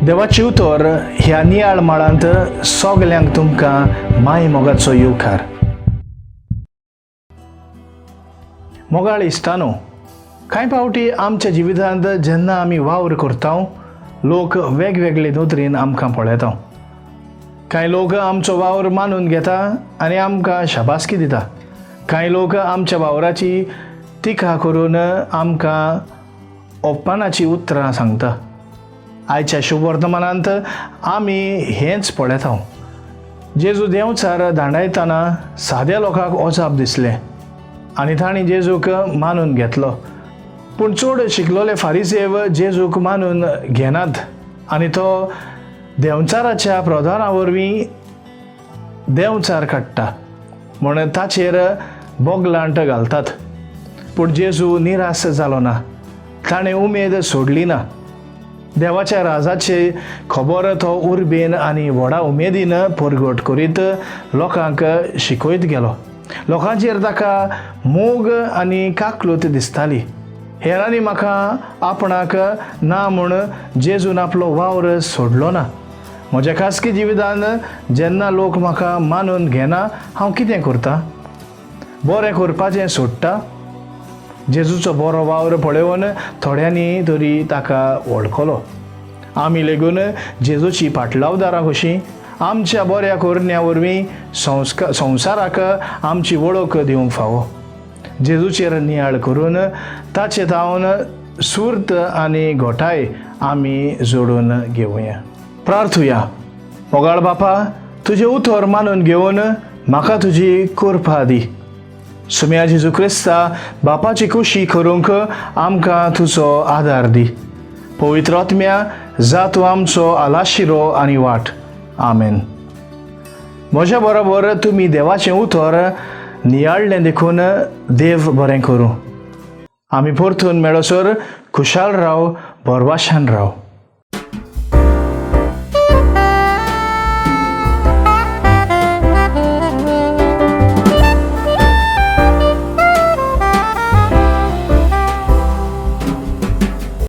देवाची उतर ह्या नियाळ माळांत सगल्यांक तुमकां माय मोगाचो येवकार. मोगाळ इश्टानो, कांय फावटी आमच्या जिवितांत जेन्ना आमी वावर करता लोक वेगवेगळे नदरेन आमकां पळयता. कांय लोक आमचो वावर मानून घेता आनी आमकां शाबासकी दिता. कांय लोक आमच्या वावराची टिका करून आमकां अपमानाची उतरां सांगता. आयच्या शुभ वर्तमानांत आमी हेंच पळयता. जेजू देंवचार धांडायतना साद्या लोकांक अजाप दिसलें आनी तांणी जेजूक मानून घेतलो. पूण चड शिकलोले फारिसेव जेजूक मानून घेनात आनी तो देंवचाराच्या प्रधाना वरवीं देंवचार काडटा म्हूण ताचेर बोगलांट घालतात. पूण जेजू निराश जालो ना. ताणें उमेद सोडली ना. देवाच्या राजाची खबर तो उर्बेन आनी व्हडा उमेदीन परगट करीत लोकांक शिकयत गेलो. लोकांचेर ताका मोग आनी काकलूत दिसताली. हेरांनी म्हाका आपणाक ना म्हूण जेजून आपलो वावर सोडलो ना. म्हज्या खासगी जिवितांत जेन्ना लोक म्हाका मानून घेना हांव कितें करतां? बरें करपाचें सोडटा. जेजूचो बरो वावर पळयोवन थोड्यांनी तरी ताका वळखलो. आमी लेगून जेजूची पाटलावदारां कशीं आमच्या बऱ्या करण्या वरवीं संवसाराक आमची वळख दिवंक फावो. जेजूचेर नियाळ करून ताचे तावन सुर्त आनी घोटाय आमी जोडून घेवया. प्रार्थुया. मोगाळ बापा, तुजें उतर मानून घेवन म्हाका तुजी कृपा दी. सुम्या जेजू क्रिस्ता, बापाची खुशी करूंक आमकां तुजो आदार दी. पवित्र आत्म्या, जा तूं आमचो आलाशिरो आनी वाट. आमेन. म्हज्या बरोबर तुमी देवाचें उतर नियाळ्ळें देखून देव बरें करूं. आमी परतून मेळसर खुशाल राव, बरवाशान राव.